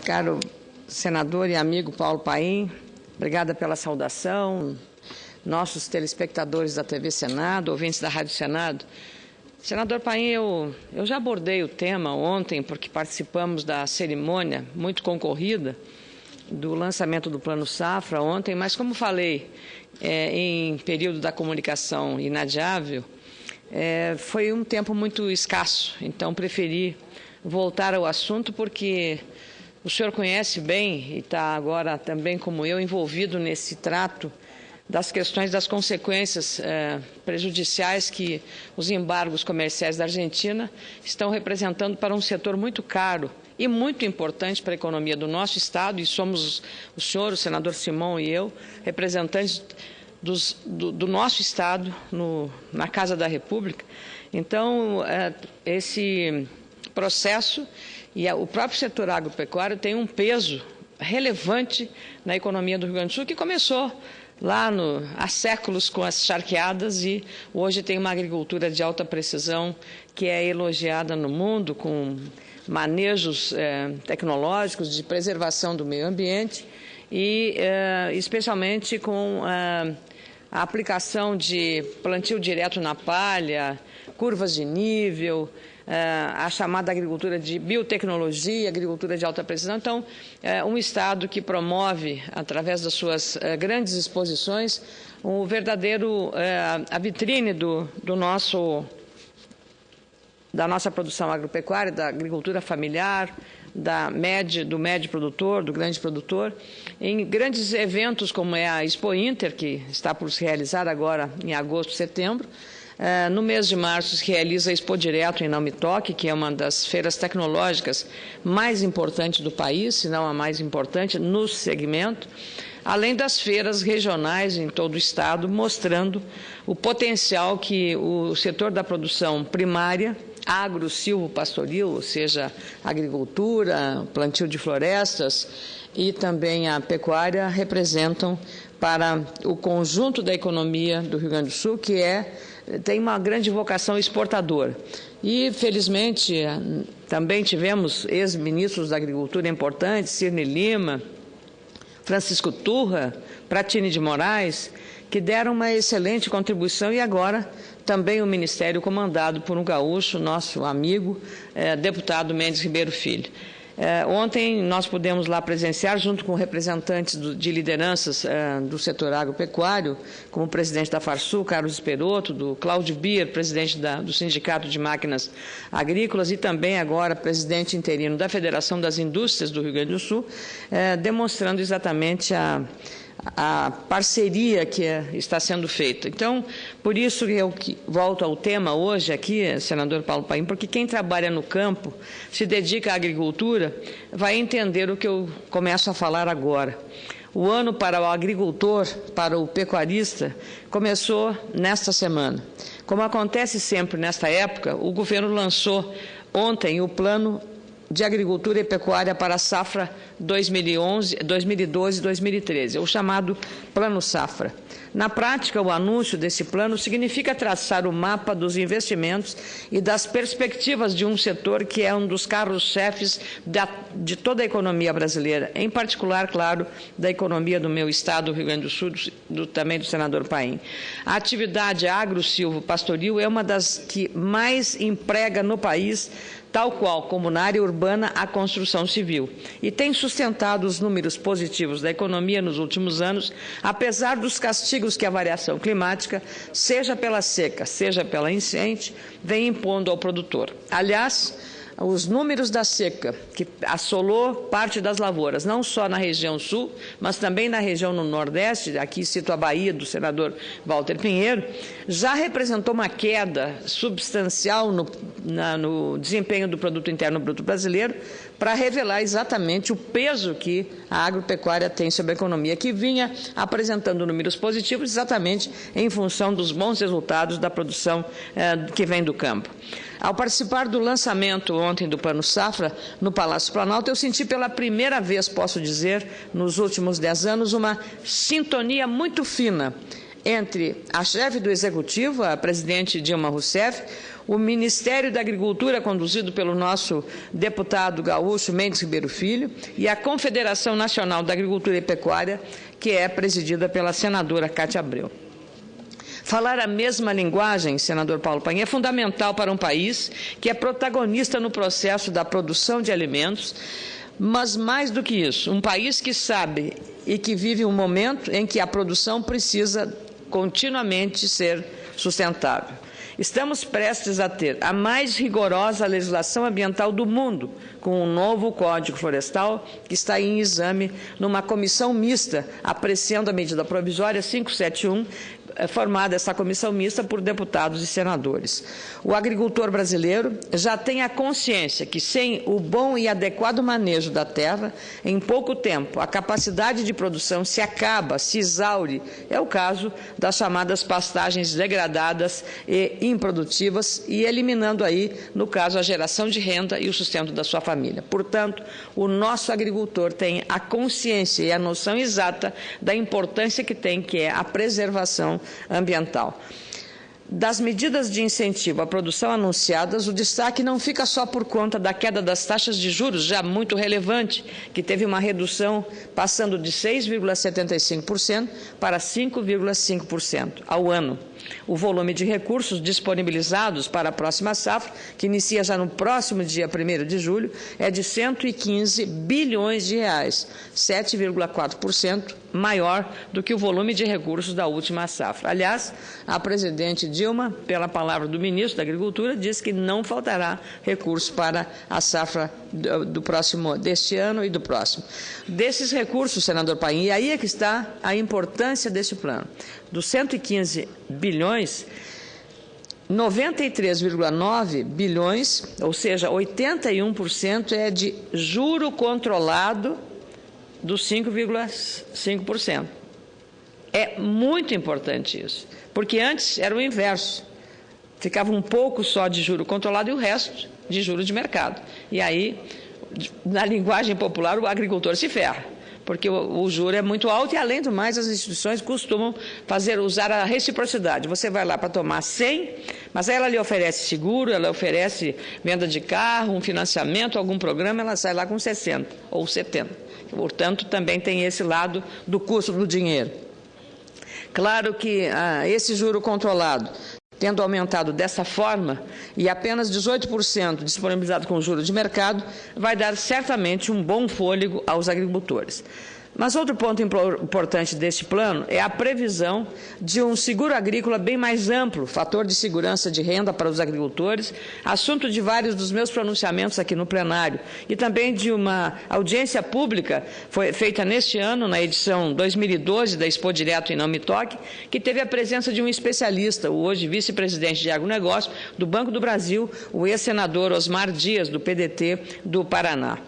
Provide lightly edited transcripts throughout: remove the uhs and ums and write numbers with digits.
Caro senador e amigo Paulo Paim, obrigada pela saudação. Nossos telespectadores da TV Senado, ouvintes da Rádio Senado. Senador Paim, eu já abordei o tema ontem, porque participamos da cerimônia muito concorrida do lançamento do Plano Safra ontem, mas como falei em período da comunicação inadiável, foi um tempo muito escasso, então preferi voltar ao assunto porque o senhor conhece bem e está agora também, como eu, envolvido nesse trato das questões das consequências prejudiciais que os embargos comerciais da Argentina estão representando para um setor muito caro e muito importante para a economia do nosso Estado, e somos o senhor, o senador Simão e eu, representantes do nosso Estado na Casa da República. Então, esse processo e o próprio setor agropecuário tem um peso relevante na economia do Rio Grande do Sul, que começou lá há séculos com as charqueadas e hoje tem uma agricultura de alta precisão que é elogiada no mundo, com manejos tecnológicos de preservação do meio ambiente e especialmente com a aplicação de plantio direto na palha, curvas de nível, a chamada agricultura de biotecnologia, agricultura de alta precisão. Então, um Estado que promove, através das suas grandes exposições, a vitrine da nossa produção agropecuária, da agricultura familiar, do médio produtor, do grande produtor, em grandes eventos como é a Expo Inter, que está por se realizar agora em agosto, setembro. No mês de março se realiza a Expo Direto em Não Me Toque, que é uma das feiras tecnológicas mais importantes do país, se não a mais importante no segmento, além das feiras regionais em todo o Estado, mostrando o potencial que o setor da produção primária, agro, silvo, pastoril, ou seja, agricultura, plantio de florestas e também a pecuária, representam para o conjunto da economia do Rio Grande do Sul, que tem uma grande vocação exportadora. E, felizmente, também tivemos ex-ministros da Agricultura importantes, Cirne Lima, Francisco Turra, Pratini de Moraes, que deram uma excelente contribuição, e agora também o Ministério comandado por um gaúcho, nosso amigo, deputado Mendes Ribeiro Filho. Ontem nós pudemos lá presenciar, junto com representantes de lideranças do setor agropecuário, como o presidente da Farsul, Carlos Esperotto, do Cláudio Bier, presidente do Sindicato de Máquinas Agrícolas, e também agora presidente interino da Federação das Indústrias do Rio Grande do Sul, demonstrando exatamente a parceria que está sendo feita. Então, por isso eu volto ao tema hoje aqui, senador Paulo Paim, porque quem trabalha no campo, se dedica à agricultura, vai entender o que eu começo a falar agora. O ano para o agricultor, para o pecuarista, começou nesta semana. Como acontece sempre nesta época, o governo lançou ontem o Plano de Agricultura e Pecuária para a Safra 2012-2013, o chamado Plano Safra. Na prática, o anúncio desse plano significa traçar o mapa dos investimentos e das perspectivas de um setor que é um dos carros-chefes de toda a economia brasileira, em particular, claro, da economia do meu estado, do Rio Grande do Sul, também do senador Paim. A atividade agro-silvo-pastoril é uma das que mais emprega no país, tal qual como na área urbana a construção civil, e tem sustentado os números positivos da economia nos últimos anos, apesar dos castigos que a variação climática, seja pela seca, seja pela enchente, vem impondo ao produtor. Aliás, os números da seca, que assolou parte das lavouras, não só na região sul, mas também na região no Nordeste, aqui cito a Bahia do senador Walter Pinheiro, já representou uma queda substancial no desempenho do Produto Interno Bruto brasileiro, para revelar exatamente o peso que a agropecuária tem sobre a economia, que vinha apresentando números positivos exatamente em função dos bons resultados da produção que vem do campo. Ao participar do lançamento ontem do Plano Safra, no Palácio Planalto, eu senti pela primeira vez, posso dizer, nos últimos 10 anos, uma sintonia muito fina entre a chefe do Executivo, a presidente Dilma Rousseff, o Ministério da Agricultura, conduzido pelo nosso deputado gaúcho Mendes Ribeiro Filho, e a Confederação Nacional da Agricultura e Pecuária, que é presidida pela senadora Cátia Abreu. Falar a mesma linguagem, senador Paulo Paim, é fundamental para um país que é protagonista no processo da produção de alimentos, mas mais do que isso, um país que sabe e que vive um momento em que a produção precisa continuamente ser sustentável. Estamos prestes a ter a mais rigorosa legislação ambiental do mundo, com um novo Código Florestal que está em exame numa comissão mista, apreciando a medida provisória 571, formada essa comissão mista por deputados e senadores. O agricultor brasileiro já tem a consciência que, sem o bom e adequado manejo da terra, em pouco tempo, a capacidade de produção se acaba, se exaure. É o caso das chamadas pastagens degradadas e improdutivas e eliminando aí, no caso, a geração de renda e o sustento da sua família. Portanto, o nosso agricultor tem a consciência e a noção exata da importância que tem, que é a preservação ambiental. Das medidas de incentivo à produção anunciadas, o destaque não fica só por conta da queda das taxas de juros, já muito relevante, que teve uma redução passando de 6,75% para 5,5% ao ano. O volume de recursos disponibilizados para a próxima safra, que inicia já no próximo dia 1º de julho, é de 115 bilhões de reais, 7,4% maior do que o volume de recursos da última safra. Aliás, a presidente Dilma, pela palavra do ministro da Agricultura, disse que não faltará recursos para a safra deste ano e do próximo. Desses recursos, senador Paim, e aí é que está a importância desse plano. Dos 115 bilhões, 93,9 bilhões, ou seja, 81% é de juro controlado dos 5,5%. É muito importante isso, porque antes era o inverso. Ficava um pouco só de juro controlado e o resto de juro de mercado. E aí, na linguagem popular, o agricultor se ferra, porque o juro é muito alto e, além do mais, as instituições costumam usar a reciprocidade. Você vai lá para tomar 100, mas aí ela lhe oferece seguro, ela oferece venda de carro, um financiamento, algum programa, ela sai lá com 60 ou 70. Portanto, também tem esse lado do custo do dinheiro. Claro que esse juro controlado, tendo aumentado dessa forma, e apenas 18% disponibilizado com juros de mercado, vai dar certamente um bom fôlego aos agricultores. Mas outro ponto importante deste plano é a previsão de um seguro agrícola bem mais amplo, fator de segurança de renda para os agricultores, assunto de vários dos meus pronunciamentos aqui no plenário, e também de uma audiência pública foi feita neste ano, na edição 2012 da Expo Direto e Não Me Toque, que teve a presença de um especialista, o hoje vice-presidente de agronegócio do Banco do Brasil, o ex-senador Osmar Dias, do PDT do Paraná.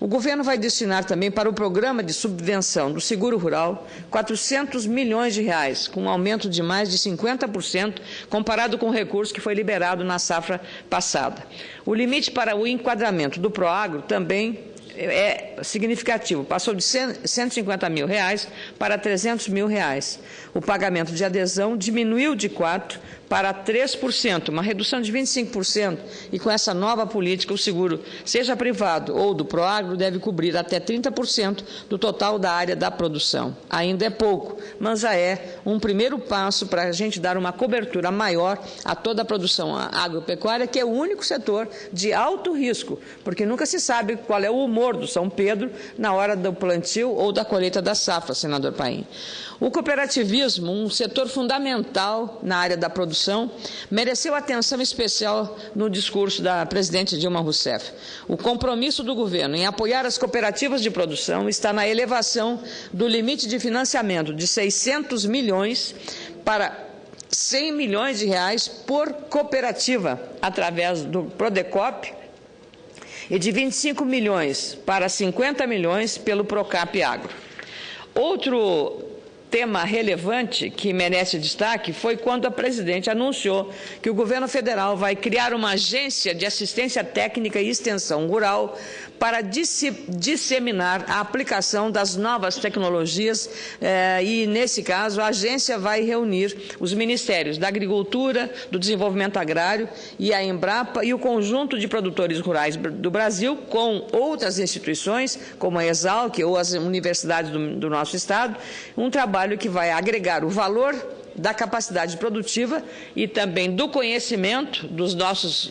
O governo vai destinar também para o programa de subvenção do seguro rural 400 milhões de reais, com um aumento de mais de 50% comparado com o recurso que foi liberado na safra passada. O limite para o enquadramento do Proagro também é significativo, passou de 150 mil reais para 300 mil reais. O pagamento de adesão diminuiu de 4% para 3%, uma redução de 25%, e com essa nova política o seguro, seja privado ou do Proagro, deve cobrir até 30% do total da área da produção. Ainda é pouco, mas já é um primeiro passo para a gente dar uma cobertura maior a toda a produção agropecuária, que é o único setor de alto risco, porque nunca se sabe qual é o humor do São Pedro na hora do plantio ou da colheita da safra, senador Paim. O cooperativismo, um setor fundamental na área da produção, mereceu atenção especial no discurso da presidente Dilma Rousseff. O compromisso do governo em apoiar as cooperativas de produção está na elevação do limite de financiamento de 600 milhões para 100 milhões de reais por cooperativa, através do Prodecop, e de 25 milhões para 50 milhões pelo Procap Agro. Outro tema relevante que merece destaque foi quando a presidente anunciou que o governo federal vai criar uma agência de assistência técnica e extensão rural para disseminar a aplicação das novas tecnologias e, nesse caso, a agência vai reunir os ministérios da Agricultura, do Desenvolvimento Agrário e a Embrapa e o conjunto de produtores rurais do Brasil com outras instituições, como a Exalc ou as universidades do nosso estado, um trabalho que vai agregar o valor da capacidade produtiva e também do conhecimento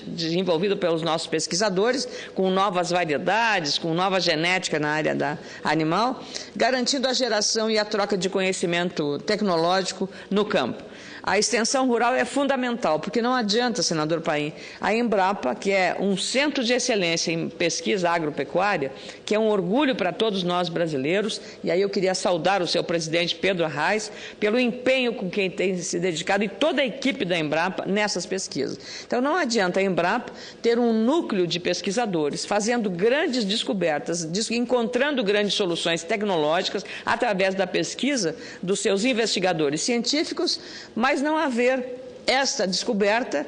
desenvolvido pelos nossos pesquisadores, com novas variedades, com nova genética na área animal, garantindo a geração e a troca de conhecimento tecnológico no campo. A extensão rural é fundamental, porque não adianta, senador Paim, a Embrapa, que é um centro de excelência em pesquisa agropecuária, que é um orgulho para todos nós brasileiros, e aí eu queria saudar o seu presidente Pedro Arraes pelo empenho com quem tem se dedicado e toda a equipe da Embrapa nessas pesquisas. Então não adianta a Embrapa ter um núcleo de pesquisadores fazendo grandes descobertas, encontrando grandes soluções tecnológicas através da pesquisa dos seus investigadores científicos, mas não haver esta descoberta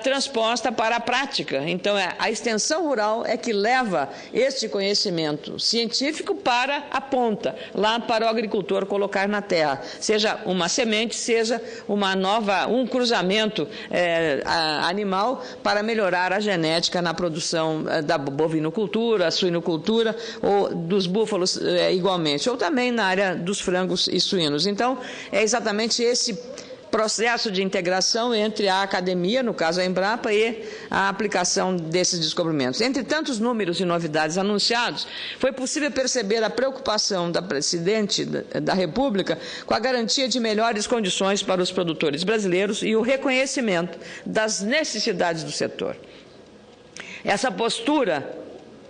transposta para a prática. Então, a extensão rural é que leva este conhecimento científico para a ponta, lá para o agricultor colocar na terra, seja uma semente, seja um cruzamento animal para melhorar a genética na produção da bovinocultura, suinocultura ou dos búfalos igualmente, ou também na área dos frangos e suínos. Então, é exatamente esse processo de integração entre a academia, no caso a Embrapa, e a aplicação desses descobrimentos. Entre tantos números e novidades anunciados, foi possível perceber a preocupação da presidente da República com a garantia de melhores condições para os produtores brasileiros e o reconhecimento das necessidades do setor. Essa postura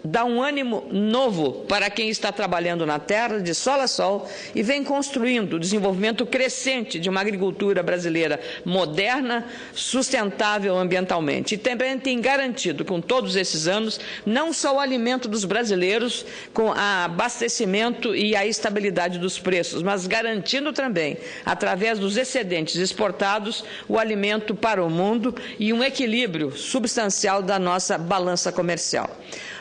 dá um ânimo novo para quem está trabalhando na terra, de sol a sol, e vem construindo o desenvolvimento crescente de uma agricultura brasileira moderna, sustentável ambientalmente. E também tem garantido, com todos esses anos, não só o alimento dos brasileiros, com o abastecimento e a estabilidade dos preços, mas garantindo também, através dos excedentes exportados, o alimento para o mundo e um equilíbrio substancial da nossa balança comercial.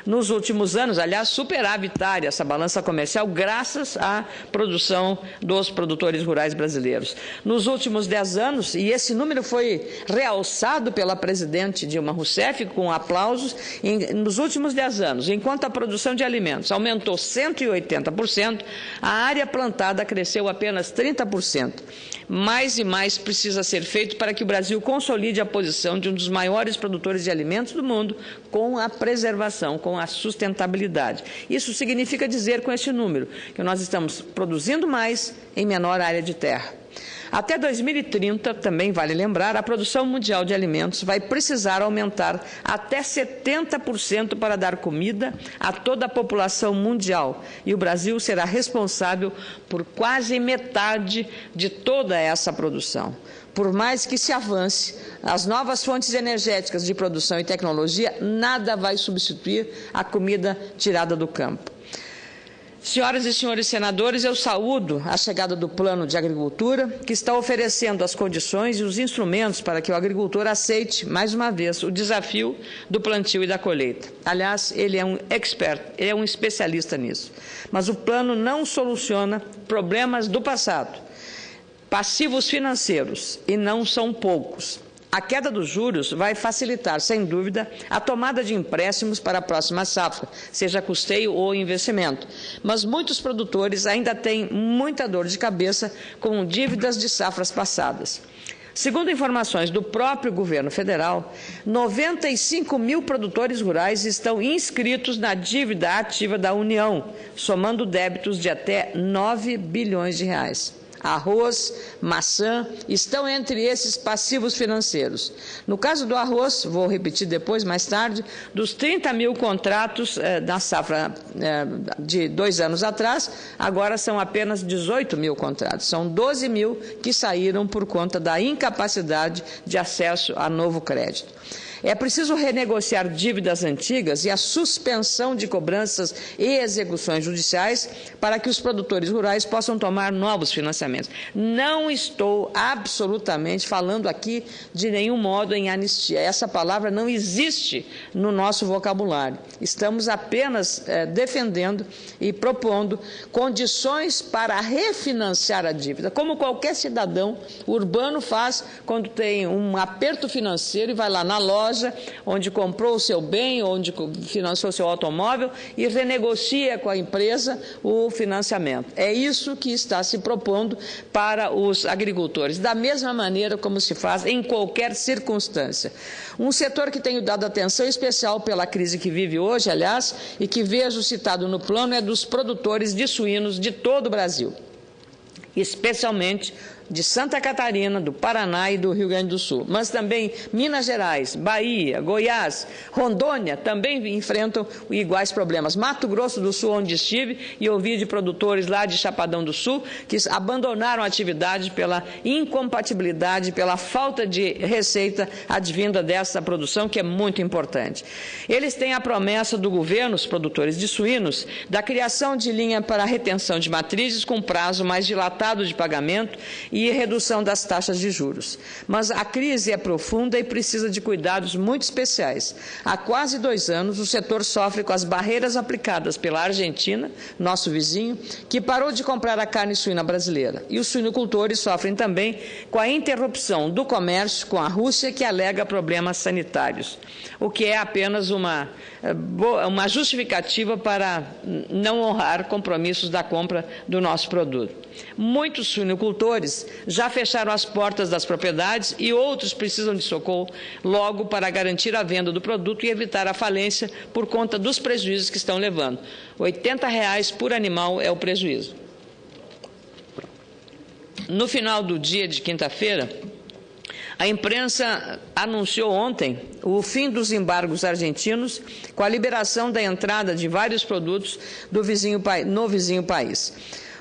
Nos últimos anos, aliás, superavitária essa balança comercial, graças à produção dos produtores rurais brasileiros. Nos últimos 10 anos, e esse número foi realçado pela presidente Dilma Rousseff, com aplausos, nos últimos 10 anos, enquanto a produção de alimentos aumentou 180%, a área plantada cresceu apenas 30%. Mais e mais precisa ser feito para que o Brasil consolide a posição de um dos maiores produtores de alimentos do mundo, com a preservação, com a sustentabilidade. Isso significa dizer, com este número, que nós estamos produzindo mais em menor área de terra. Até 2030, também vale lembrar, a produção mundial de alimentos vai precisar aumentar até 70% para dar comida a toda a população mundial. E o Brasil será responsável por quase metade de toda essa produção. Por mais que se avance, as novas fontes energéticas de produção e tecnologia, nada vai substituir a comida tirada do campo. Senhoras e senhores senadores, eu saúdo a chegada do Plano de Agricultura, que está oferecendo as condições e os instrumentos para que o agricultor aceite, mais uma vez, o desafio do plantio e da colheita. Aliás, ele é um expert, ele é um especialista nisso. Mas o plano não soluciona problemas do passado, passivos financeiros, e não são poucos. A queda dos juros vai facilitar, sem dúvida, a tomada de empréstimos para a próxima safra, seja custeio ou investimento. Mas muitos produtores ainda têm muita dor de cabeça com dívidas de safras passadas. Segundo informações do próprio governo federal, 95 mil produtores rurais estão inscritos na dívida ativa da União, somando débitos de até 9 bilhões de reais. Arroz, maçã, estão entre esses passivos financeiros. No caso do arroz, vou repetir depois, mais tarde, dos 30 mil contratos na safra de 2 anos atrás, agora são apenas 18 mil contratos. São 12 mil que saíram por conta da incapacidade de acesso a novo crédito. É preciso renegociar dívidas antigas e a suspensão de cobranças e execuções judiciais para que os produtores rurais possam tomar novos financiamentos. Não estou absolutamente falando aqui de nenhum modo em anistia. Essa palavra não existe no nosso vocabulário. Estamos apenas defendendo e propondo condições para refinanciar a dívida, como qualquer cidadão urbano faz quando tem um aperto financeiro e vai lá na loja onde comprou o seu bem, onde financiou o seu automóvel e renegocia com a empresa o financiamento. É isso que está se propondo para os agricultores, da mesma maneira como se faz em qualquer circunstância. Um setor que tenho dado atenção especial pela crise que vive hoje, aliás, e que vejo citado no plano é dos produtores de suínos de todo o Brasil, especialmente de Santa Catarina, do Paraná e do Rio Grande do Sul. Mas também Minas Gerais, Bahia, Goiás, Rondônia também enfrentam iguais problemas. Mato Grosso do Sul, onde estive, e ouvi de produtores lá de Chapadão do Sul que abandonaram a atividade pela incompatibilidade, pela falta de receita advinda dessa produção, que é muito importante. Eles têm a promessa do governo, os produtores de suínos, da criação de linha para retenção de matrizes com prazo mais dilatado de pagamento e redução das taxas de juros. Mas a crise é profunda e precisa de cuidados muito especiais. Há quase 2 anos, o setor sofre com as barreiras aplicadas pela Argentina, nosso vizinho, que parou de comprar a carne suína brasileira. E os suinocultores sofrem também com a interrupção do comércio com a Rússia, que alega problemas sanitários, o que é apenas uma justificativa para não honrar compromissos da compra do nosso produto. Muitos suinocultores já fecharam as portas das propriedades e outros precisam de socorro logo para garantir a venda do produto e evitar a falência por conta dos prejuízos que estão levando. R$ 80 por animal é o prejuízo. No final do dia de quinta-feira, a imprensa anunciou ontem o fim dos embargos argentinos com a liberação da entrada de vários produtos no vizinho país.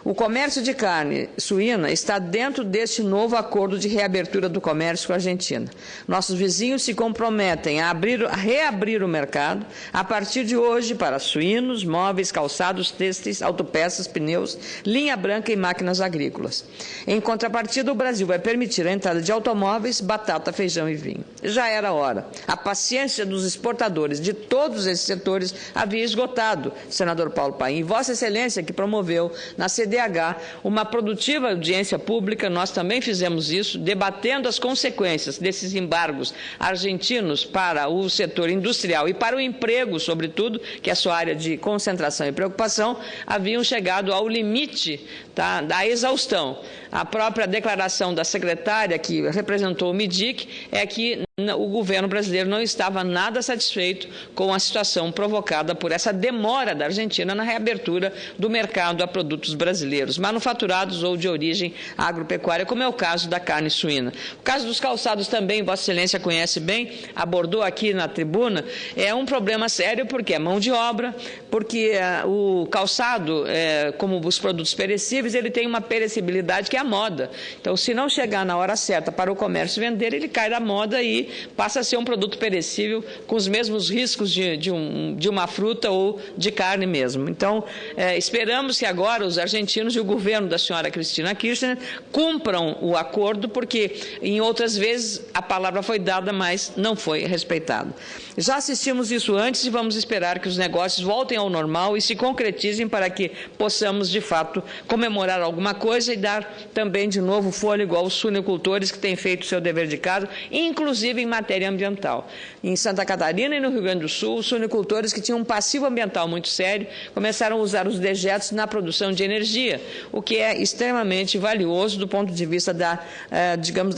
O comércio de carne suína está dentro deste novo acordo de reabertura do comércio com a Argentina. Nossos vizinhos se comprometem a reabrir o mercado a partir de hoje para suínos, móveis, calçados, têxteis, autopeças, pneus, linha branca e máquinas agrícolas. Em contrapartida, o Brasil vai permitir a entrada de automóveis, batata, feijão e vinho. Já era hora. A paciência dos exportadores de todos esses setores havia esgotado, senador Paulo Paim. E Vossa Excelência, que promoveu na CDH uma produtiva audiência pública, nós também fizemos isso, debatendo as consequências desses embargos argentinos para o setor industrial e para o emprego, sobretudo, que é a sua área de concentração e preocupação, haviam chegado ao limite da exaustão. A própria declaração da secretária que representou o MIDIC é que o governo brasileiro não estava nada satisfeito com a situação provocada por essa demora da Argentina na reabertura do mercado a produtos brasileiros, manufaturados ou de origem agropecuária, como é o caso da carne suína. O caso dos calçados também, Vossa Excelência conhece bem, abordou aqui na tribuna, é um problema sério porque é mão de obra, porque o calçado, como os produtos perecíveis, ele tem uma perecibilidade que é a moda. Então, se não chegar na hora certa para o comércio vender, ele cai da moda e passa a ser um produto perecível com os mesmos riscos de uma fruta ou de carne mesmo. Então, esperamos que agora os argentinos e o governo da senhora Cristina Kirchner cumpram o acordo, porque em outras vezes a palavra foi dada, mas não foi respeitada. Já assistimos isso antes e vamos esperar que os negócios voltem ao normal e se concretizem para que possamos, de fato, comemorar alguma coisa e dar também de novo fôlego aos suinocultores que têm feito o seu dever de casa, inclusive em matéria ambiental. Em Santa Catarina e no Rio Grande do Sul, os suinocultores que tinham um passivo ambiental muito sério começaram a usar os dejetos na produção de energia, o que é extremamente valioso do ponto de vista da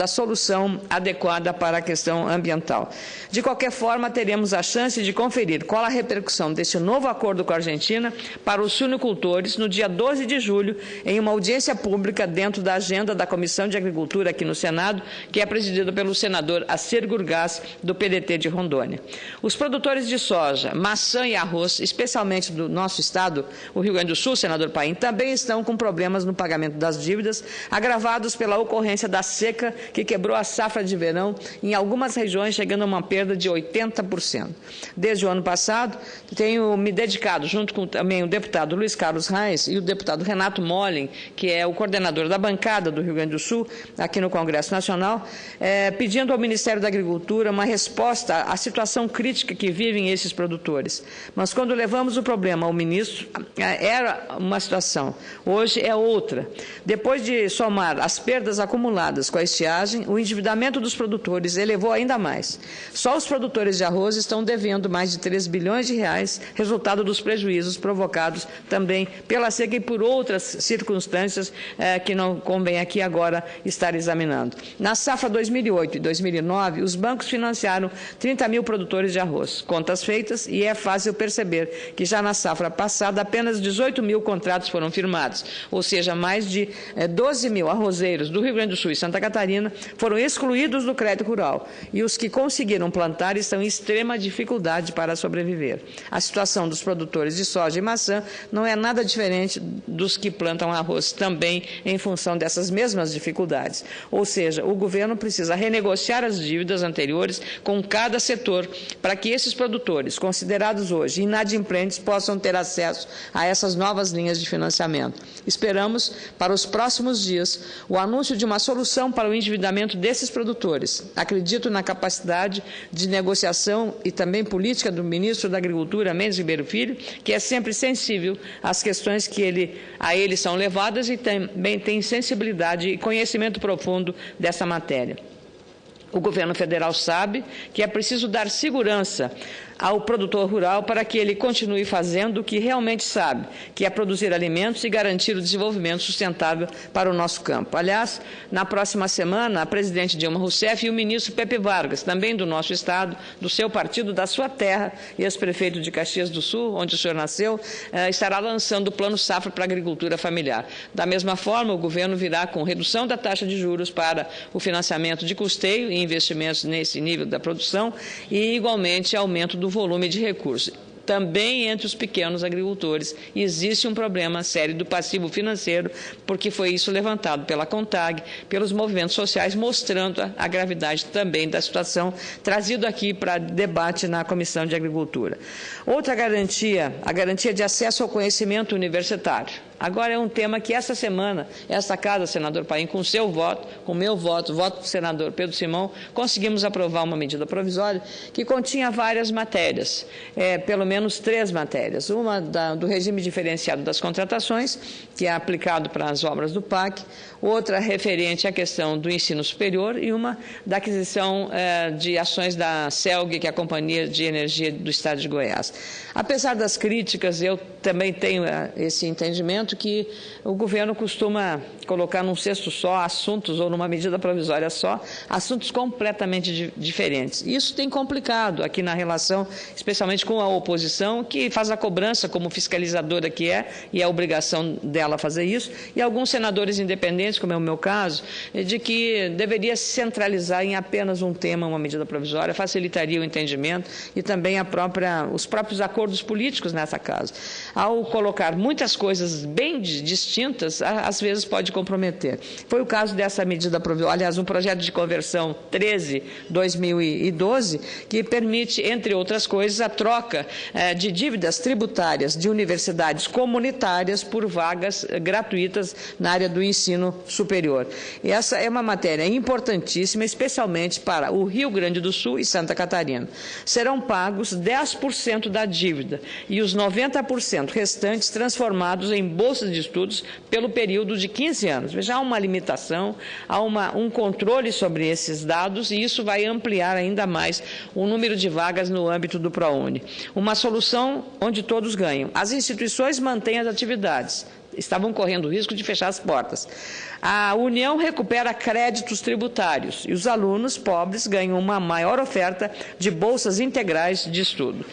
solução adequada para a questão ambiental. De qualquer forma, teremos a chance de conferir qual a repercussão desse novo acordo com a Argentina para os suinocultores no dia 12 de julho, em uma audiência pública dentro da agenda da Comissão de Agricultura aqui no Senado, que é presidida pelo senador Acer Energurgás do PDT de Rondônia. Os produtores de soja, maçã e arroz, especialmente do nosso estado, o Rio Grande do Sul, senador Paim, também estão com problemas no pagamento das dívidas, agravados pela ocorrência da seca que quebrou a safra de verão em algumas regiões, chegando a uma perda de 80%. Desde o ano passado, tenho me dedicado, junto com também o deputado Luiz Carlos Reis e o deputado Renato Mollen, que é o coordenador da bancada do Rio Grande do Sul, aqui no Congresso Nacional, pedindo ao Ministério da Agricultura uma resposta à situação crítica que vivem esses produtores. Mas quando levamos o problema ao ministro, era uma situação, hoje é outra. Depois de somar as perdas acumuladas com a estiagem, o endividamento dos produtores elevou ainda mais. Só os produtores de arroz estão devendo mais de 3 bilhões de reais, resultado dos prejuízos provocados também pela seca e por outras circunstâncias que não convém aqui agora estar examinando. Na safra 2008 e 2009, os bancos financiaram 30 mil produtores de arroz. Contas feitas, e é fácil perceber que já na safra passada apenas 18 mil contratos foram firmados, ou seja, mais de 12 mil arrozeiros do Rio Grande do Sul e Santa Catarina foram excluídos do crédito rural, e os que conseguiram plantar estão em extrema dificuldade para sobreviver. A situação dos produtores de soja e maçã não é nada diferente dos que plantam arroz, também em função dessas mesmas dificuldades. Ou seja, o governo precisa renegociar as dívidas anteriores com cada setor para que esses produtores, considerados hoje inadimplentes, possam ter acesso a essas novas linhas de financiamento. Esperamos, para os próximos dias, o anúncio de uma solução para o endividamento desses produtores. Acredito na capacidade de negociação e também política do ministro da Agricultura, Mendes Ribeiro Filho, que é sempre sensível às questões que a ele são levadas e também tem sensibilidade e conhecimento profundo dessa matéria. O governo federal sabe que é preciso dar segurança ao produtor rural para que ele continue fazendo o que realmente sabe, que é produzir alimentos e garantir o desenvolvimento sustentável para o nosso campo. Aliás, na próxima semana, a presidente Dilma Rousseff e o ministro Pepe Vargas, também do nosso estado, do seu partido, da sua terra, ex-prefeito de Caxias do Sul, onde o senhor nasceu, estará lançando o Plano Safra para a Agricultura Familiar. Da mesma forma, o governo virá com redução da taxa de juros para o financiamento de custeio e investimentos nesse nível da produção e, igualmente, aumento do volume de recursos. Também entre os pequenos agricultores existe um problema sério do passivo financeiro, porque foi isso levantado pela CONTAG, pelos movimentos sociais, mostrando a gravidade também da situação, trazido aqui para debate na Comissão de Agricultura. Outra garantia, a garantia de acesso ao conhecimento universitário. Agora é um tema que essa semana, esta casa, senador Paim, com seu voto, com meu voto, voto do senador Pedro Simão, conseguimos aprovar uma medida provisória que continha várias matérias, pelo menos 3 matérias. Uma do regime diferenciado das contratações, que é aplicado para as obras do PAC, outra referente à questão do ensino superior e uma da aquisição de ações da CELG, que é a Companhia de Energia do Estado de Goiás. Apesar das críticas, eu também tenho esse entendimento que o governo costuma colocar num cesto só assuntos, ou numa medida provisória só, assuntos completamente diferentes. Isso tem complicado aqui na relação, especialmente com a oposição, que faz a cobrança como fiscalizadora que é, e é a obrigação dela fazer isso, e alguns senadores independentes, como é o meu caso, de que deveria se centralizar em apenas um tema, uma medida provisória, facilitaria o entendimento e também os próprios acordos políticos nessa casa. Ao colocar muitas coisas bem distintas, às vezes pode comprometer. Foi o caso dessa medida provisória, aliás, um projeto de conversão 13/2012, que permite, entre outras coisas, a troca de dívidas tributárias de universidades comunitárias por vagas gratuitas na área do ensino superior. E essa é uma matéria importantíssima, especialmente para o Rio Grande do Sul e Santa Catarina. Serão pagos 10% da dívida e os 90% restantes transformados em bolsas de estudos pelo período de 15 anos. Veja, há uma limitação, há um controle sobre esses dados e isso vai ampliar ainda mais o número de vagas no âmbito do ProUni. Uma solução onde todos ganham. As instituições mantêm as atividades, estavam correndo o risco de fechar as portas. A União recupera créditos tributários e os alunos pobres ganham uma maior oferta de bolsas integrais de estudo.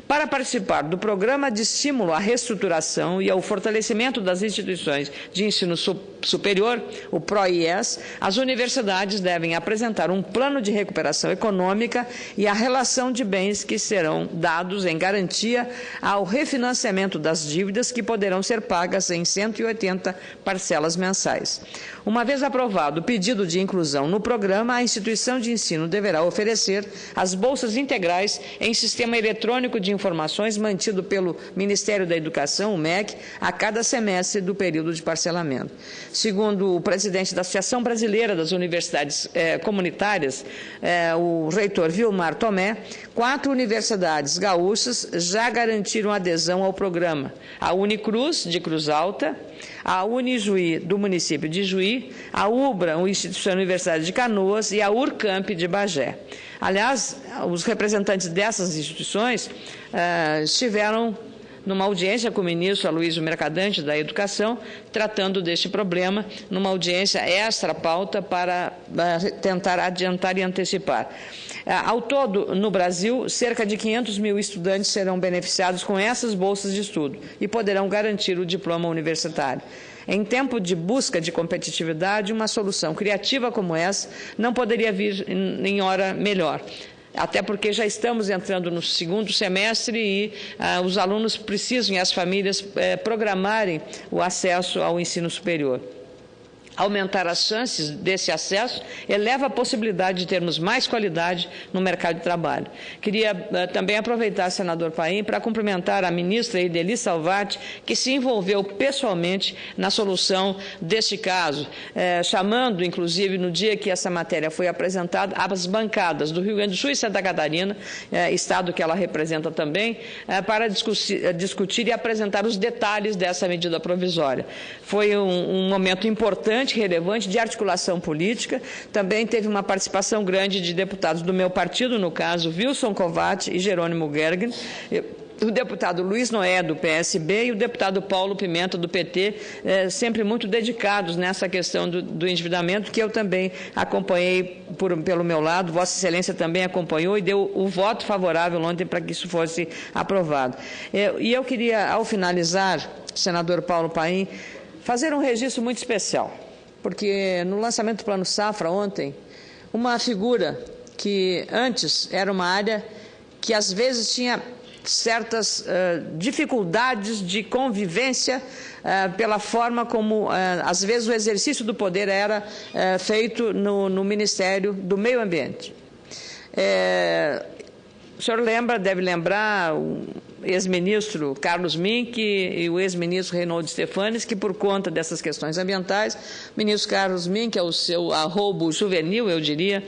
Para participar do Programa de Estímulo à Reestruturação e ao Fortalecimento das Instituições de Ensino Superior, o PROIES, as universidades devem apresentar um plano de recuperação econômica e a relação de bens que serão dados em garantia ao refinanciamento das dívidas que poderão ser pagas em 180 parcelas mensais. Uma vez aprovado o pedido de inclusão no programa, a instituição de ensino deverá oferecer as bolsas integrais em sistema eletrônico de informações mantido pelo Ministério da Educação, o MEC, a cada semestre do período de parcelamento. Segundo o presidente da Associação Brasileira das Universidades Comunitárias, o reitor Vilmar Tomé, 4 universidades gaúchas já garantiram adesão ao programa: a Unicruz, de Cruz Alta, a Unijuí, do município de Juí, a UBRA, a Instituição Universitária de Canoas, e a URCAMP, de Bagé. Aliás, os representantes dessas instituições estiveram numa audiência com o ministro Aloysio Mercadante, da Educação, tratando deste problema, numa audiência extra-pauta para tentar adiantar e antecipar. Ao todo, no Brasil, cerca de 500 mil estudantes serão beneficiados com essas bolsas de estudo e poderão garantir o diploma universitário. Em tempo de busca de competitividade, uma solução criativa como essa não poderia vir em hora melhor. Até porque já estamos entrando no segundo semestre e os alunos precisam, e as famílias, programarem o acesso ao ensino superior. Aumentar as chances desse acesso eleva a possibilidade de termos mais qualidade no mercado de trabalho. Queria também aproveitar, senador Paim, para cumprimentar a ministra Ideli Salvati, que se envolveu pessoalmente na solução deste caso, chamando, inclusive, no dia que essa matéria foi apresentada, as bancadas do Rio Grande do Sul e Santa Catarina, estado que ela representa também, para discutir e apresentar os detalhes dessa medida provisória. Foi um momento importante, relevante, de articulação política. Também teve uma participação grande de deputados do meu partido, no caso, Wilson Covatti e Jerônimo Gergen, o deputado Luiz Noé, do PSB, e o deputado Paulo Pimenta, do PT, sempre muito dedicados nessa questão do endividamento, que eu também acompanhei pelo meu lado. Vossa Excelência também acompanhou e deu o voto favorável ontem para que isso fosse aprovado. E eu queria, ao finalizar, senador Paulo Paim, fazer um registro muito especial, porque no lançamento do Plano Safra ontem, uma figura que antes era uma área que às vezes tinha certas dificuldades de convivência pela forma como, às vezes, o exercício do poder era feito no Ministério do Meio Ambiente. O senhor deve lembrar o ex-ministro Carlos Mink e o ex-ministro Reinaldo Stefanes, que, por conta dessas questões ambientais, o ministro Carlos Mink, ao seu arrobo juvenil, eu diria,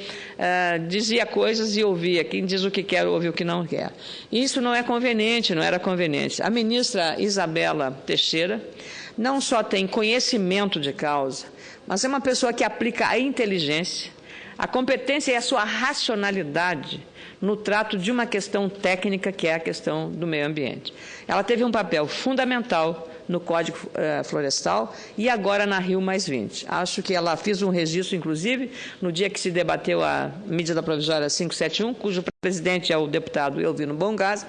dizia coisas e ouvia. Quem diz o que quer, ouve o que não quer. E isso não é conveniente, não era conveniente. A ministra Isabela Teixeira não só tem conhecimento de causa, mas é uma pessoa que aplica a inteligência, a competência e a sua racionalidade no trato de uma questão técnica, que é a questão do meio ambiente. Ela teve um papel fundamental no Código Florestal e agora na Rio+20. Acho que ela fez um registro, inclusive, no dia que se debateu a medida provisória 571, cujo presidente é o deputado Elvino Bongás,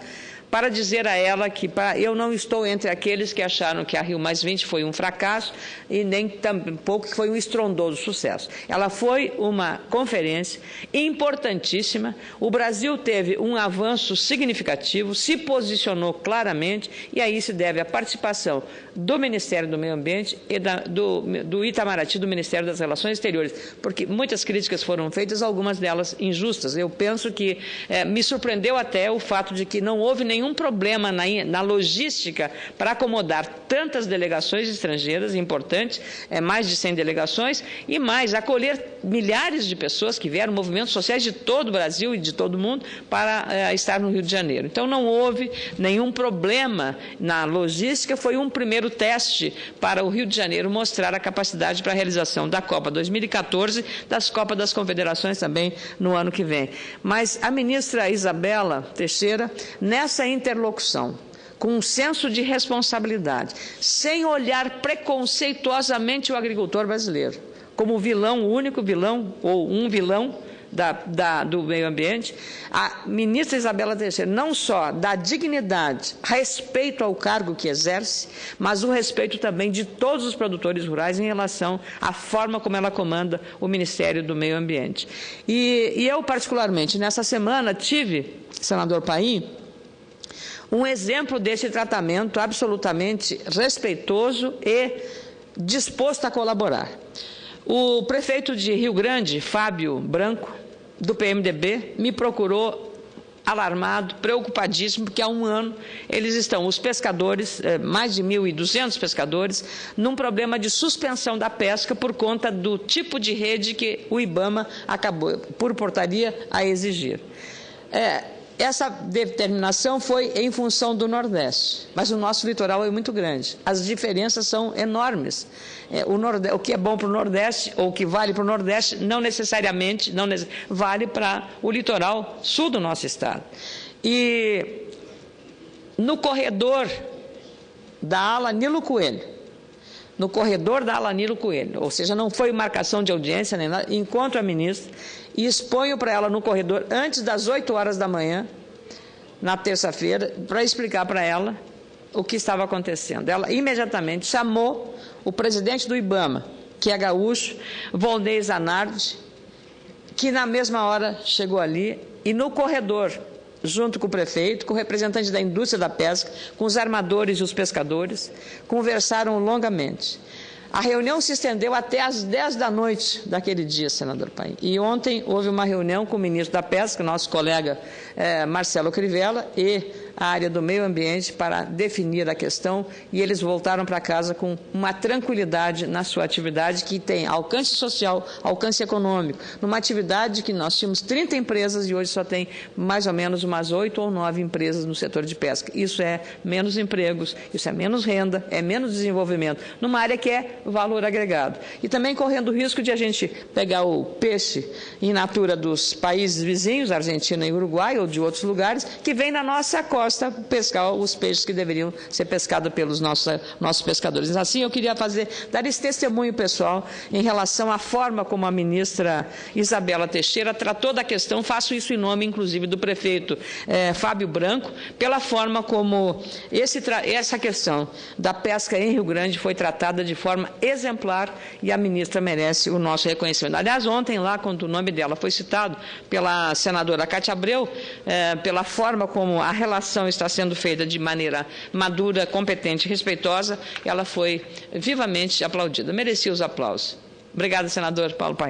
para dizer a ela que eu não estou entre aqueles que acharam que a Rio+20 foi um fracasso e nem tampouco que foi um estrondoso sucesso. Ela foi uma conferência importantíssima, o Brasil teve um avanço significativo, se posicionou claramente, e aí se deve à participação do Ministério do Meio Ambiente e do Itamaraty, do Ministério das Relações Exteriores, porque muitas críticas foram feitas, algumas delas injustas. Eu penso que me surpreendeu até o fato de que não houve nenhum problema na logística para acomodar tantas delegações estrangeiras importantes, mais de 100 delegações, e mais, acolher milhares de pessoas que vieram, movimentos sociais de todo o Brasil e de todo o mundo, para estar no Rio de Janeiro. Então, não houve nenhum problema na logística, foi um primeiro teste para o Rio de Janeiro mostrar a capacidade para a realização da Copa 2014, das Copas das Confederações também no ano que vem. Mas a ministra Isabela Teixeira, nessa interlocução, com um senso de responsabilidade, sem olhar preconceituosamente o agricultor brasileiro como vilão, o único vilão, ou um vilão do Meio Ambiente, a ministra Isabela Teixeira não só dá dignidade, respeito ao cargo que exerce, mas o respeito também de todos os produtores rurais em relação à forma como ela comanda o Ministério do Meio Ambiente. E eu, particularmente, nessa semana, tive, senador Paim, um exemplo desse tratamento absolutamente respeitoso e disposto a colaborar. O prefeito de Rio Grande, Fábio Branco, do PMDB, me procurou alarmado, preocupadíssimo, porque há um ano eles estão, os pescadores, mais de 1.200 pescadores, num problema de suspensão da pesca por conta do tipo de rede que o IBAMA acabou, por portaria, a exigir. Essa determinação foi em função do Nordeste, mas o nosso litoral é muito grande. As diferenças são enormes. O que é bom para o Nordeste, ou o que vale para o Nordeste, não necessariamente vale para o litoral sul do nosso estado. E no corredor da ala Nilo Coelho, ou seja, não foi marcação de audiência nem nada, encontro a ministra e exponho para ela no corredor antes das 8 horas da manhã, na terça-feira, para explicar para ela o que estava acontecendo. Ela imediatamente chamou o presidente do IBAMA, que é gaúcho, Volney Zanardi, que na mesma hora chegou ali e no corredor, junto com o prefeito, com o representante da indústria da pesca, com os armadores e os pescadores, conversaram longamente. A reunião se estendeu até às 10 da noite daquele dia, senador Paim. E ontem houve uma reunião com o ministro da Pesca, nosso colega Marcelo Crivella, e a área do meio ambiente para definir a questão, e eles voltaram para casa com uma tranquilidade na sua atividade que tem alcance social, alcance econômico, numa atividade que nós tínhamos 30 empresas e hoje só tem mais ou menos umas 8 ou 9 empresas no setor de pesca. Isso é menos empregos, isso é menos renda, é menos desenvolvimento, numa área que é valor agregado. E também correndo o risco de a gente pegar o peixe in natura dos países vizinhos, Argentina e Uruguai, ou de outros lugares, que vem na nossa costa pescar os peixes que deveriam ser pescados pelos nossos pescadores. Assim, eu queria dar esse testemunho pessoal em relação à forma como a ministra Isabela Teixeira tratou da questão, faço isso em nome, inclusive, do prefeito Fábio Branco, pela forma como essa questão da pesca em Rio Grande foi tratada de forma exemplar e a ministra merece o nosso reconhecimento. Aliás, ontem, lá, quando o nome dela foi citado pela senadora Cátia Abreu, pela forma como a relação está sendo feita de maneira madura, competente e respeitosa, ela foi vivamente aplaudida. Merecia os aplausos. Obrigada, senador Paulo Paim.